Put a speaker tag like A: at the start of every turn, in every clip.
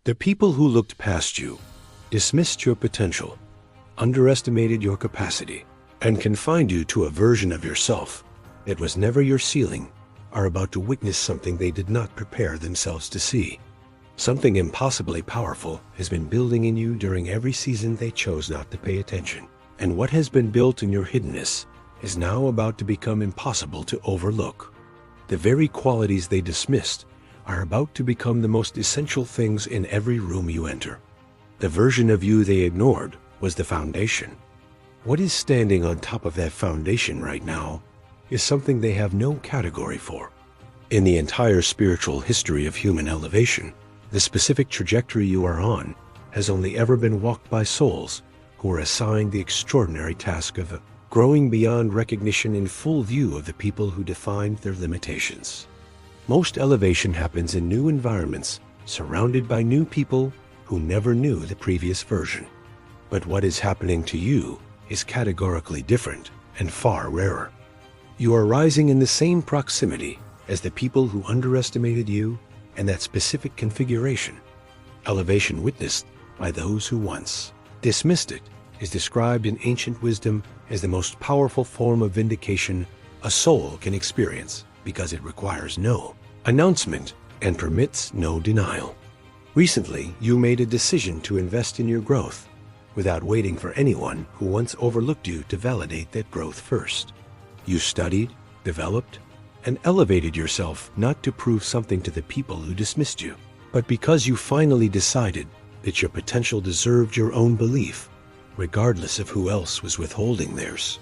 A: The people who looked past you, dismissed your potential, underestimated your capacity, and confined you to a version of yourself that was never your ceiling, are about to witness something they did not prepare themselves to see. Something impossibly powerful has been building in you during every season they chose not to pay attention. And what has been built in your hiddenness is now about to become impossible to overlook. The very qualities they dismissed are about to become the most essential things in every room you enter. The version of you they ignored was the foundation. What is standing on top of that foundation right now is something they have no category for. In the entire spiritual history of human elevation, the specific trajectory you are on has only ever been walked by souls who were assigned the extraordinary task of growing beyond recognition in full view of the people who defined their limitations. Most elevation happens in new environments, surrounded by new people who never knew the previous version. But what is happening to you is categorically different and far rarer. You are rising in the same proximity as the people who underestimated you and that specific configuration. Elevation witnessed by those who once dismissed it is described in ancient wisdom as the most powerful form of vindication a soul can experience because it requires no announcement and permits no denial. Recently, you made a decision to invest in your growth without waiting for anyone who once overlooked you to validate that growth first. You studied, developed, and elevated yourself not to prove something to the people who dismissed you, but because you finally decided that your potential deserved your own belief, regardless of who else was withholding theirs.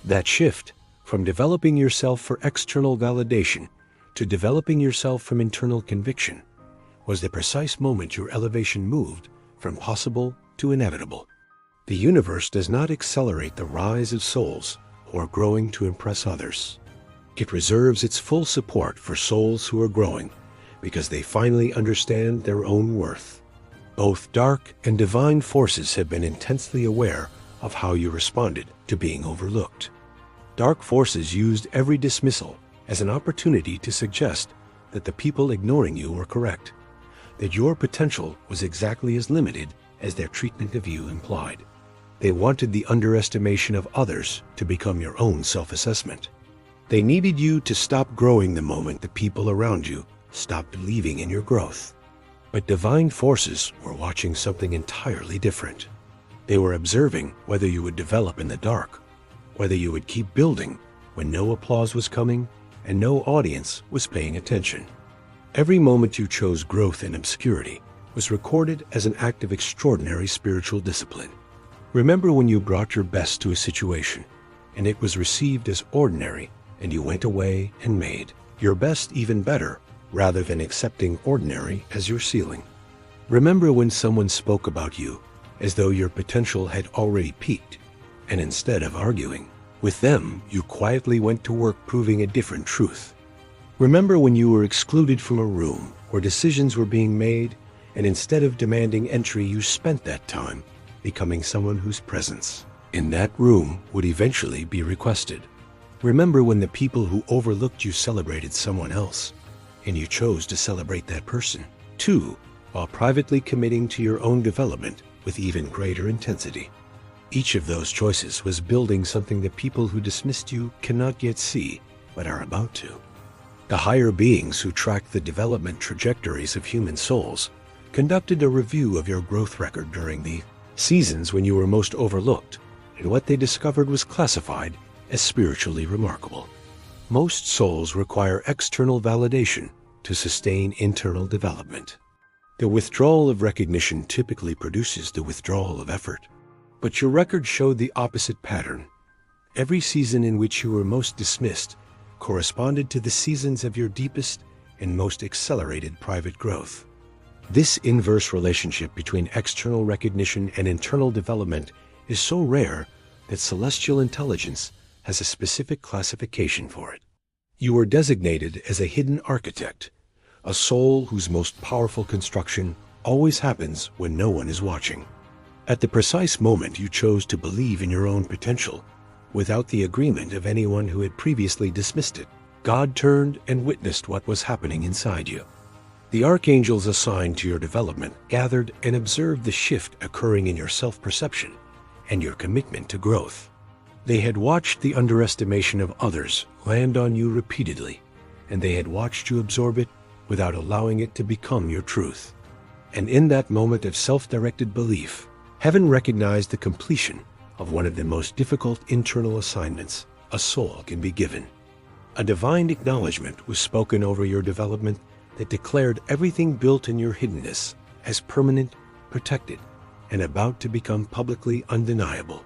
A: That shift from developing yourself for external validation to developing yourself from internal conviction was the precise moment your elevation moved from possible to inevitable. The universe does not accelerate the rise of souls who are growing to impress others. It reserves its full support for souls who are growing because they finally understand their own worth. Both dark and divine forces have been intensely aware of how you responded to being overlooked. Dark forces used every dismissal as an opportunity to suggest that the people ignoring you were correct, that your potential was exactly as limited as their treatment of you implied. They wanted the underestimation of others to become your own self-assessment. They needed you to stop growing the moment the people around you stopped believing in your growth. But divine forces were watching something entirely different. They were observing whether you would develop in the dark, whether you would keep building when no applause was coming and no audience was paying attention. Every moment you chose growth in obscurity was recorded as an act of extraordinary spiritual discipline. Remember when you brought your best to a situation and it was received as ordinary and you went away and made your best even better rather than accepting ordinary as your ceiling. Remember when someone spoke about you as though your potential had already peaked, and instead of arguing with them, you quietly went to work proving a different truth. Remember when you were excluded from a room where decisions were being made, and instead of demanding entry, you spent that time becoming someone whose presence in that room would eventually be requested. Remember when the people who overlooked you celebrated someone else, and you chose to celebrate that person, too, while privately committing to your own development with even greater intensity. Each of those choices was building something that people who dismissed you cannot yet see, but are about to. The higher beings who track the development trajectories of human souls conducted a review of your growth record during the seasons when you were most overlooked, and what they discovered was classified as spiritually remarkable. Most souls require external validation to sustain internal development. The withdrawal of recognition typically produces the withdrawal of effort. But your record showed the opposite pattern. Every season in which you were most dismissed corresponded to the seasons of your deepest and most accelerated private growth. This inverse relationship between external recognition and internal development is so rare that celestial intelligence has a specific classification for it. You were designated as a hidden architect, a soul whose most powerful construction always happens when no one is watching. At the precise moment you chose to believe in your own potential, without the agreement of anyone who had previously dismissed it, God turned and witnessed what was happening inside you. The archangels assigned to your development gathered and observed the shift occurring in your self-perception and your commitment to growth. They had watched the underestimation of others land on you repeatedly, and they had watched you absorb it without allowing it to become your truth. And in that moment of self-directed belief, heaven recognized the completion of one of the most difficult internal assignments a soul can be given. A divine acknowledgement was spoken over your development that declared everything built in your hiddenness as permanent, protected, and about to become publicly undeniable.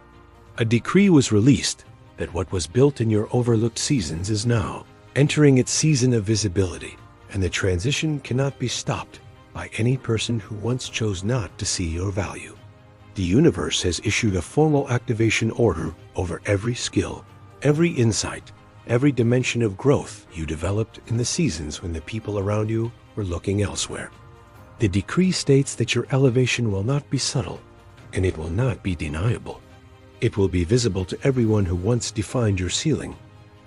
A: A decree was released that what was built in your overlooked seasons is now entering its season of visibility, and the transition cannot be stopped by any person who once chose not to see your value. The universe has issued a formal activation order over every skill, every insight, every dimension of growth you developed in the seasons when the people around you were looking elsewhere. The decree states that your elevation will not be subtle, and it will not be deniable. It will be visible to everyone who once defined your ceiling,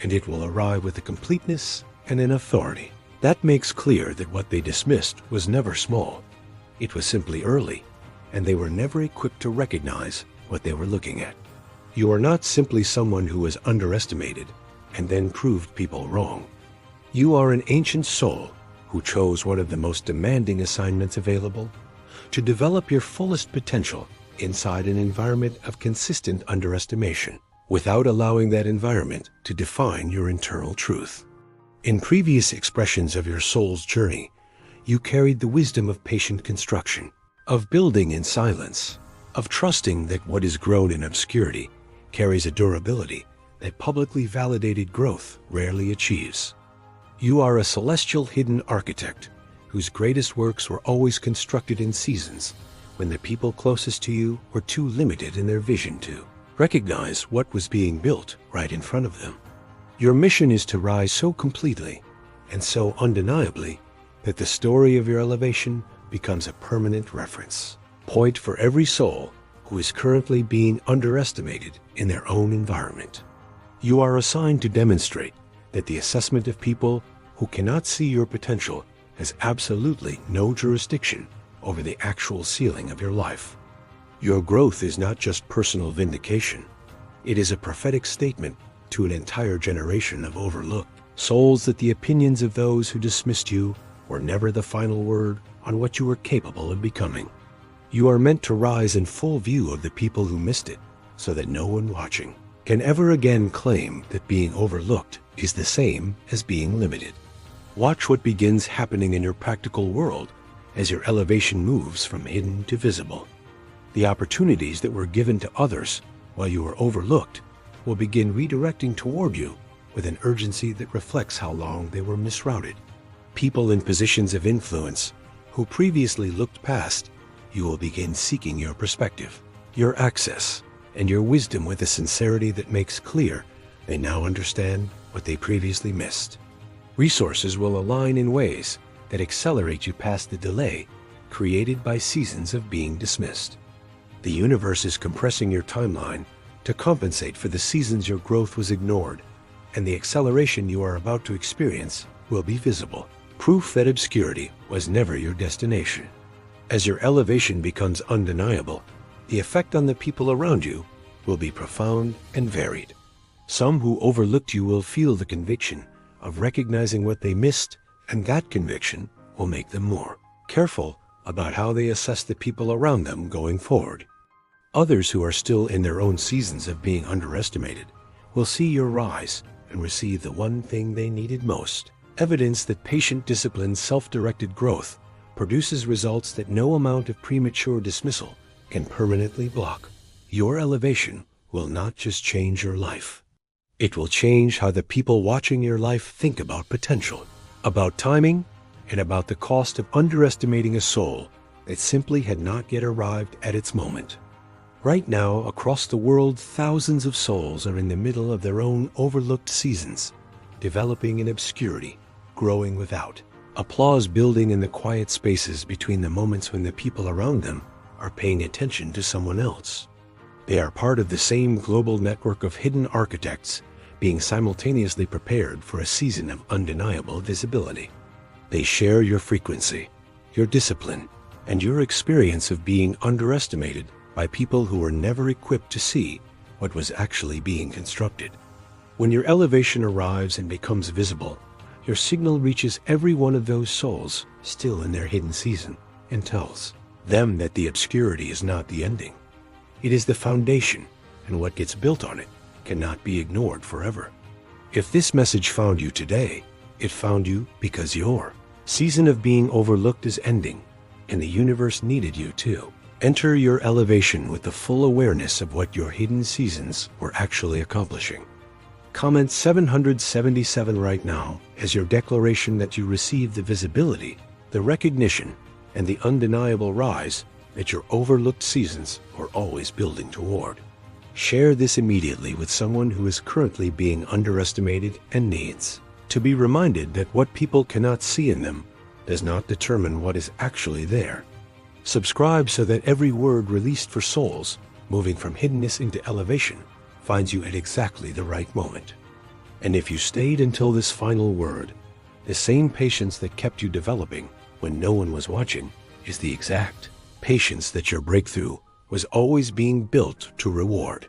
A: and it will arrive with a completeness and an authority. That makes clear that what they dismissed was never small. It was simply early, and they were never equipped to recognize what they were looking at. You are not simply someone who was underestimated and then proved people wrong. You are an ancient soul who chose one of the most demanding assignments available: to develop your fullest potential inside an environment of consistent underestimation, without allowing that environment to define your internal truth. In previous expressions of your soul's journey, you carried the wisdom of patient construction, of building in silence, of trusting that what is grown in obscurity carries a durability that publicly validated growth rarely achieves. You are a celestial hidden architect whose greatest works were always constructed in seasons when the people closest to you were too limited in their vision to recognize what was being built right in front of them. Your mission is to rise so completely and so undeniably that the story of your elevation becomes a permanent reference point for every soul who is currently being underestimated in their own environment. You are assigned to demonstrate that the assessment of people who cannot see your potential has absolutely no jurisdiction over the actual ceiling of your life. Your growth is not just personal vindication. It is a prophetic statement to an entire generation of overlooked souls that the opinions of those who dismissed you were never the final word on what you were capable of becoming. You are meant to rise in full view of the people who missed it, so that no one watching can ever again claim that being overlooked is the same as being limited. Watch what begins happening in your practical world as your elevation moves from hidden to visible. The opportunities that were given to others while you were overlooked will begin redirecting toward you with an urgency that reflects how long they were misrouted. People in positions of influence who previously looked past you will begin seeking your perspective, your access, and your wisdom with a sincerity that makes clear they now understand what they previously missed. Resources will align in ways that accelerate you past the delay created by seasons of being dismissed. The universe is compressing your timeline to compensate for the seasons your growth was ignored, and the acceleration you are about to experience will be visible, proof that obscurity was never your destination. As your elevation becomes undeniable, the effect on the people around you will be profound and varied. Some who overlooked you will feel the conviction of recognizing what they missed, and that conviction will make them more careful about how they assess the people around them going forward. Others who are still in their own seasons of being underestimated will see your rise and receive the one thing they needed most: evidence that patient, disciplined, self-directed growth produces results that no amount of premature dismissal can permanently block. Your elevation will not just change your life. It will change how the people watching your life think about potential, about timing, and about the cost of underestimating a soul that simply had not yet arrived at its moment. Right now, across the world, thousands of souls are in the middle of their own overlooked seasons, developing in obscurity, growing without. Applause building in the quiet spaces between the moments when the people around them are paying attention to someone else. They are part of the same global network of hidden architects being simultaneously prepared for a season of undeniable visibility. They share your frequency, your discipline, and your experience of being underestimated by people who were never equipped to see what was actually being constructed. When your elevation arrives and becomes visible, your signal reaches every one of those souls still in their hidden season and tells them that the obscurity is not the ending. It is the foundation, and what gets built on it cannot be ignored forever. If this message found you today, it found you because your season of being overlooked is ending, and the universe needed you too. Enter your elevation with the full awareness of what your hidden seasons were actually accomplishing. Comment 777 right now as your declaration that you received the visibility, the recognition, and the undeniable rise that your overlooked seasons are always building toward. Share this immediately with someone who is currently being underestimated and needs to be reminded that what people cannot see in them does not determine what is actually there. Subscribe so that every word released for souls moving from hiddenness into elevation finds you at exactly the right moment. And if you stayed until this final word, the same patience that kept you developing when no one was watching is the exact patience that your breakthrough was always being built to reward.